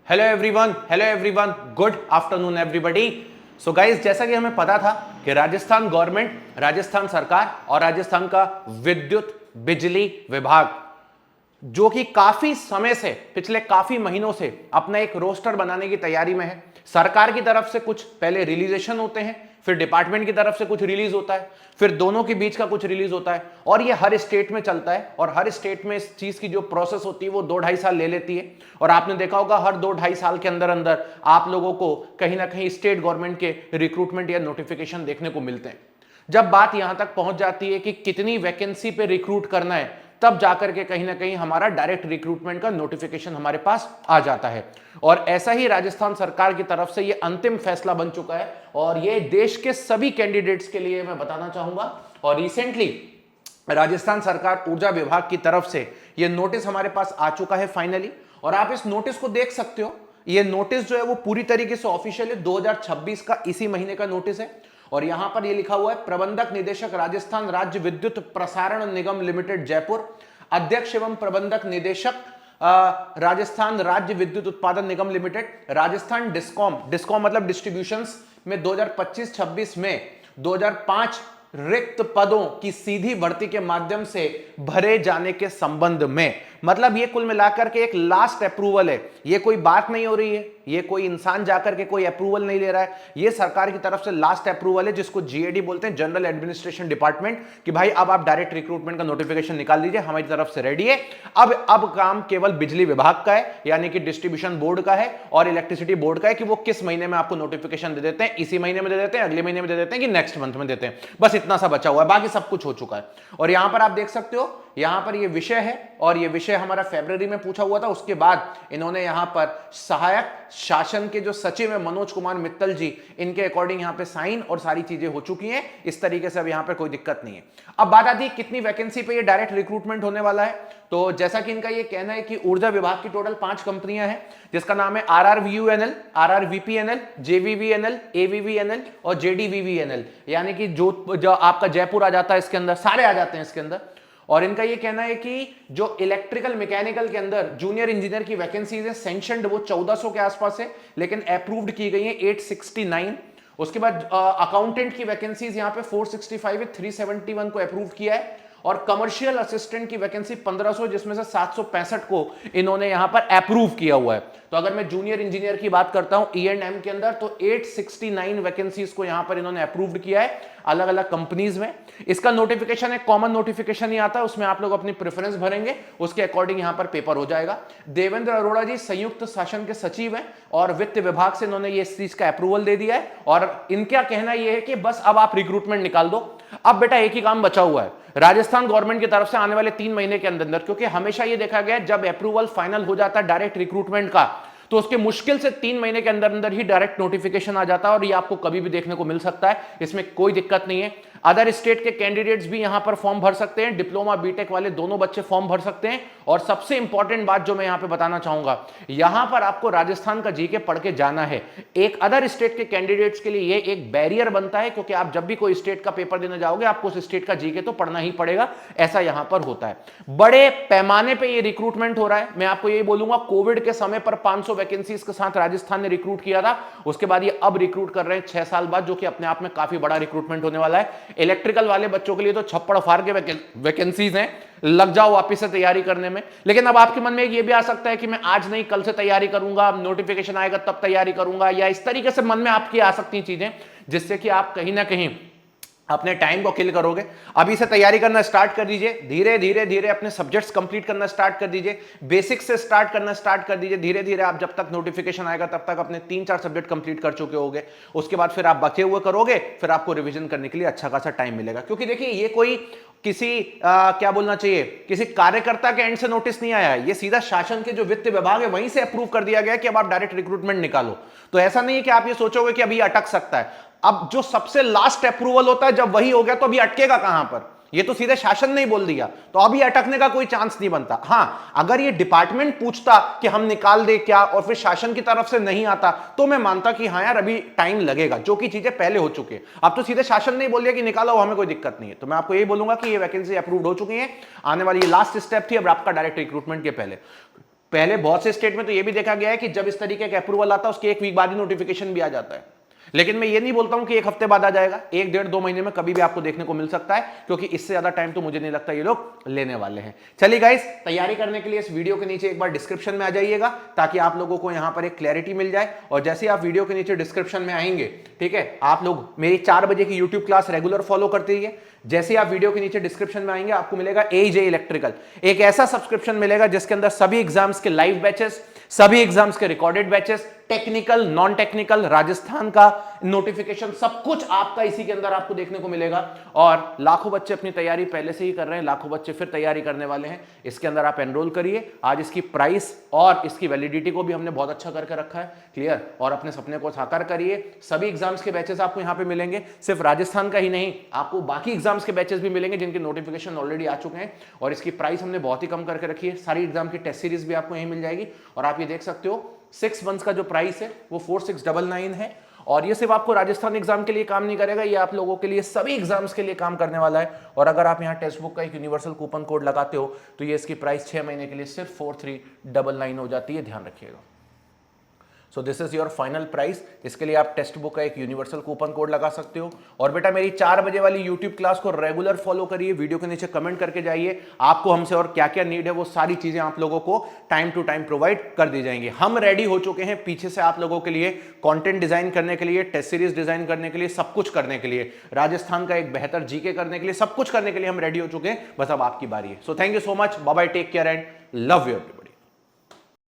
Hello everyone, good afternoon everybody. So guys, जैसा कि हमें पता था कि राजस्थान गवर्नमेंट, राजस्थान सरकार और राजस्थान का विद्युत बिजली विभाग जो कि काफी समय से, पिछले काफी महीनों से अपना एक रोस्टर बनाने की तैयारी में है। सरकार की तरफ से कुछ पहले रिलीजेशन होते हैं, फिर डिपार्टमेंट की तरफ से कुछ रिलीज होता है, फिर दोनों के बीच का कुछ रिलीज होता है, और ये हर स्टेट में चलता है। और हर स्टेट में इस चीज की जो प्रोसेस होती है वो 2-2.5 साल ले लेती है। और आपने देखा होगा हर 2-2.5 साल के अंदर अंदर आप लोगों को कहीं ना कहीं स्टेट गवर्नमेंट के रिक्रूटमेंट या नोटिफिकेशन देखने को मिलते हैं। जब बात यहां तक पहुंच जाती है कि कितनी वैकेंसी पे रिक्रूट करना है, तब जाकर के कहीं ना कहीं हमारा डायरेक्ट रिक्रूटमेंट का नोटिफिकेशन हमारे पास आ जाता है। और ऐसा ही राजस्थान सरकार की तरफ से ये अंतिम फैसला बन चुका है, और ये देश के सभी कैंडिडेट्स के लिए मैं बताना चाहूंगा। और रिसेंटली राजस्थान सरकार ऊर्जा विभाग की तरफ से ये नोटिस हमारे पास आ चुका है फाइनली, और आप इस नोटिस को देख सकते हो। ये नोटिस जो है वो पूरी तरीके से ऑफिशियल है, 2026 का इसी महीने का नोटिस है। और यहां पर ये लिखा हुआ है, प्रबंधक निदेशक राजस्थान राज्य विद्युत प्रसारण निगम लिमिटेड जयपुर, अध्यक्ष एवं प्रबंधक निदेशक राजस्थान राज्य विद्युत उत्पादन निगम लिमिटेड, राजस्थान डिस्कॉम, डिस्कॉम मतलब डिस्ट्रीब्यूशंस में 2025-26 में 2005 रिक्त पदों की सीधी भर्ती के माध्यम से भरे जाने के संबंध में। मतलब ये कुल मिलाकर के एक लास्ट अप्रूवल है। ये कोई बात नहीं हो रही है, ये कोई इंसान जाकर के कोई अप्रूवल नहीं ले रहा है, ये सरकार की तरफ से लास्ट अप्रूवल है, जिसको जीएडी बोलते हैं, जनरल एडमिनिस्ट्रेशन डिपार्टमेंट, कि भाई अब आप डायरेक्ट रिक्रूटमेंट का नोटिफिकेशन निकाल दीजिए, हमारी तरफ से रेडी है। अब काम केवल बिजली विभाग का है, यानी कि डिस्ट्रीब्यूशन बोर्ड का है और इलेक्ट्रिसिटी बोर्ड का है, कि वो किस महीने में आपको नोटिफिकेशन दे देते हैं, इसी महीने में दे देते हैं, अगले महीने में दे देते हैं, कि नेक्स्ट मंथ में देते हैं। बस इतना सा बचा हुआ है, बाकी सब कुछ हो चुका है। और यहां पर आप देख सकते हो, यहां पर ये विषय है, और ये विषय हमारा फरवरी में पूछा हुआ था। उसके बाद इन्होंने यहां पर सहायक शासन के जो सचिव है मनोज कुमार मित्तल जी, इनके अकॉर्डिंग यहां पे साइन और सारी चीजें हो चुकी हैं इस तरीके से। अब यहां पर कोई दिक्कत नहीं है। अब बात आती है कितनी वैकेंसी पे ये डायरेक्ट रिक्रूटमेंट होने वाला है। तो जैसा कि इनका ये कहना है कि ऊर्जा विभाग की टोटल 5 कंपनियां हैं, जिसका नाम है RRVUNL, RRVPNL, JVVNL, AVVNL और JDVVNL, यानी कि जो आपका जयपुर आ जाता है इसके अंदर, सारे आ जाते हैं इसके अंदर। और इनका ये कहना है कि जो इलेक्ट्रिकल मैकेनिकल के अंदर जूनियर इंजीनियर की वैकेंसीज है, सेंक्शनड वो 1400 के आसपास है, लेकिन अप्रूव्ड की गई है 869। उसके बाद अकाउंटेंट की वैकेंसीज यहां पे 465 है, 371 को अप्रूव किया है। और कमर्शियल असिस्टेंट की वैकेंसी 1500, जिसमें से 765 को इन्होंने यहां पर अप्रूव किया हुआ है। तो अगर मैं जूनियर इंजीनियर की बात करता हूं E&M के अंदर, तो 869 वैकेंसीज को यहां पर इन्होंने अप्रूव्ड किया है अलग अलग कंपनीज में। इसका नोटिफिकेशन एक कॉमन नोटिफिकेशन ही आता है, उसमें आप लोग अपनी प्रेफरेंस भरेंगे, उसके अकॉर्डिंग यहां पर पेपर हो जाएगा। देवेंद्र अरोड़ा जी संयुक्त शासन के सचिव हैं, और वित्त विभाग से इन्होंने ये इस चीज का अप्रूवल दे दिया है। और इनका कहना यह है कि बस अब आप रिक्रूटमेंट निकाल दो। अब बेटा एक ही काम बचा हुआ है राजस्थान गवर्नमेंट की तरफ से आने वाले 3 महीने के अंदर, क्योंकि हमेशा ये देखा गया जब अप्रूवल फाइनल हो जाता है डायरेक्ट रिक्रूटमेंट का, तो उसके मुश्किल से 3 महीने के अंदर अंदर ही डायरेक्ट नोटिफिकेशन आ जाता है, और ये आपको कभी भी देखने को मिल सकता है, इसमें कोई दिक्कत नहीं है। अदर स्टेट के कैंडिडेट्स भी यहां पर फॉर्म भर सकते हैं, डिप्लोमा बीटेक वाले दोनों बच्चे फॉर्म भर सकते हैं। और सबसे इंपॉर्टेंट बात जो मैं यहां पे बताना चाहूंगा, यहां पर आपको राजस्थान का जीके पढ़ के जाना है। एक अदर स्टेट के कैंडिडेट्स के लिए ये एक बैरियर बनता है, क्योंकि आप जब भी कोई स्टेट का पेपर देने जाओगे आपको उस स्टेट का जीके तो पढ़ना ही पड़ेगा, ऐसा यहां पर होता है। बड़े पैमाने पर यह रिक्रूटमेंट हो रहा है। मैं आपको यही बोलूंगा, कोविड के समय पर 500 वैकेंसीज के साथ राजस्थान ने रिक्रूट किया था, उसके बाद ये अब रिक्रूट कर रहे हैं 6 साल बाद, जो कि अपने आप में काफी बड़ा रिक्रूटमेंट होने वाला है। इलेक्ट्रिकल वाले बच्चों के लिए तो छप्पड़ फाड़ के वैकेंसीज हैं, लग जाओ वापस से तैयारी करने में। लेकिन अब आपके मन में ये भी आ सकता है कि मैं आज नहीं कल से तैयारी करूंगा, नोटिफिकेशन आएगा तब तैयारी करूंगा, या इस तरीके से मन में आपकी आ सकती चीजें, जिससे कि आप कहीं ना कहीं अपने टाइम को किल करोगे। अभी से तैयारी करना स्टार्ट कर दीजिए, धीरे धीरे धीरे अपने सब्जेक्ट्स कंप्लीट करना स्टार्ट कर दीजिए, बेसिक से स्टार्ट करना स्टार्ट कर दीजिए। धीरे धीरे आप जब तक नोटिफिकेशन आएगा तब तक अपने 3-4 सब्जेक्ट कंप्लीट कर चुके होगे, उसके बाद फिर आप बचे हुए करोगे, फिर आपको रिवीजन करने के लिए अच्छा खासा टाइम मिलेगा। क्योंकि देखिए ये कोई किसी क्या बोलना चाहिए, किसी कार्यकर्ता के एंड से नोटिस नहीं आया है, ये सीधा शासन के जो वित्त विभाग है वहीं से अप्रूव कर दिया गया कि अब आप डायरेक्ट रिक्रूटमेंट निकालो। तो ऐसा नहीं है कि आप ये सोचोगे कि अभी अटक सकता है। अब जो सबसे लास्ट अप्रूवल होता है जब वही हो गया, तो अभी अटकेगा कहां पर? ये तो सीधे शासन ने ही बोल दिया, तो अभी अटकने का कोई चांस नहीं बनता। हां, अगर ये डिपार्टमेंट पूछता कि हम निकाल दे क्या, और फिर शासन की तरफ से नहीं आता, तो मैं मानता कि हां यार अभी टाइम लगेगा, जो कि चीजें पहले हो चुकी है। अब तो सीधे शासन ने ही बोल दिया कि निकालो, हमें कोई दिक्कत नहीं है। तो मैं आपको यही बोलूंगा कि ये वैकेंसी अप्रूव्ड हो चुकी है, आने वाली ये लास्ट स्टेप थी, अब आपका डायरेक्ट रिक्रूटमेंट के पहले। पहले बहुत से स्टेट में तो यह भी देखा गया है कि जब इस तरीके का अप्रूवल आता है उसके एक वीक बाद ही नोटिफिकेशन भी आ जाता है। लेकिन मैं ये नहीं बोलता हूं कि एक हफ्ते बाद आ जाएगा, एक डेढ़ 2 महीने में कभी भी आपको देखने को मिल सकता है, क्योंकि इससे ज्यादा टाइम तो मुझे नहीं लगता ये लोग लेने वाले हैं। चलिए गाइस, तैयारी करने के लिए इस वीडियो के नीचे एक बार डिस्क्रिप्शन में आ जाइएगा ताकि आप लोगों को यहां पर एक क्लैरिटी मिल जाए। और जैसे आप वीडियो के नीचे डिस्क्रिप्शन में आएंगे, ठीक है, आप लोग मेरी 4 बजे की यूट्यूब क्लास रेगुलर फॉलो करते रहिए। जैसे आप वीडियो के नीचे डिस्क्रिप्शन में आएंगे आपको मिलेगा AJ इलेक्ट्रिकल, एक ऐसा सब्सक्रिप्शन मिलेगा जिसके अंदर सभी एग्जाम्स के लाइव बैचेस, सभी एग्जाम्स के recorded batches, technical non technical, Rajasthan का नोटिफिकेशन, सब कुछ आपका इसी के अंदर आपको देखने को मिलेगा। और लाखों बच्चे अपनी तैयारी पहले से ही कर रहे हैं, लाखों बच्चे फिर तैयारी करने वाले हैं। इसके अंदर आप एनरोल करिए। आज इसकी प्राइस और इसकी वैलिडिटी को भी हमने बहुत अच्छा करके रखा है, क्लियर। और अपने सपने को साकार करिए। सभी एग्जाम्स के बैचेस आपको यहां पे मिलेंगे, सिर्फ राजस्थान का ही नहीं, आपको बाकी एग्जाम्स के बैचेस भी मिलेंगे जिनके नोटिफिकेशन ऑलरेडी आ चुके हैं। और इसकी प्राइस हमने बहुत ही कम करके रखी है। सारी एग्जाम की टेस्ट सीरीज भी आपको यहीं मिल जाएगी। और आप ये देख सकते हो 6 मंथ्स का जो प्राइस है वो 4699 है। और ये सिर्फ आपको राजस्थान एग्जाम के लिए काम नहीं करेगा, ये आप लोगों के लिए सभी एग्जाम्स के लिए काम करने वाला है। और अगर आप यहाँ टेक्स्ट बुक का एक यूनिवर्सल कूपन कोड लगाते हो तो ये इसकी प्राइस 6 महीने के लिए सिर्फ 4399 हो जाती है, ध्यान रखिएगा। So this is your final price. इसके लिए आप टेक्स्ट बुक का एक यूनिवर्सल कूपन कोड लगा सकते हो। और बेटा मेरी 4 बजे वाली यूट्यूब क्लास को रेगुलर फॉलो करिए, वीडियो के नीचे कमेंट करके जाइए। आपको हमसे और क्या क्या नीड है वो सारी चीजें आप लोगों को टाइम टू टाइम प्रोवाइड कर दी जाएंगी। हम रेडी हो चुके हैं पीछे से आप लोगों के लिए कंटेंट डिजाइन करने के लिए, टेस्ट सीरीज डिजाइन करने के लिए, सब कुछ करने के लिए, राजस्थान का एक बेहतर जीके करने के लिए, सब कुछ करने के लिए हम रेडी हो चुके हैं। बस अब आपकी बारी है। So thank you so much, bye bye, take care and love you.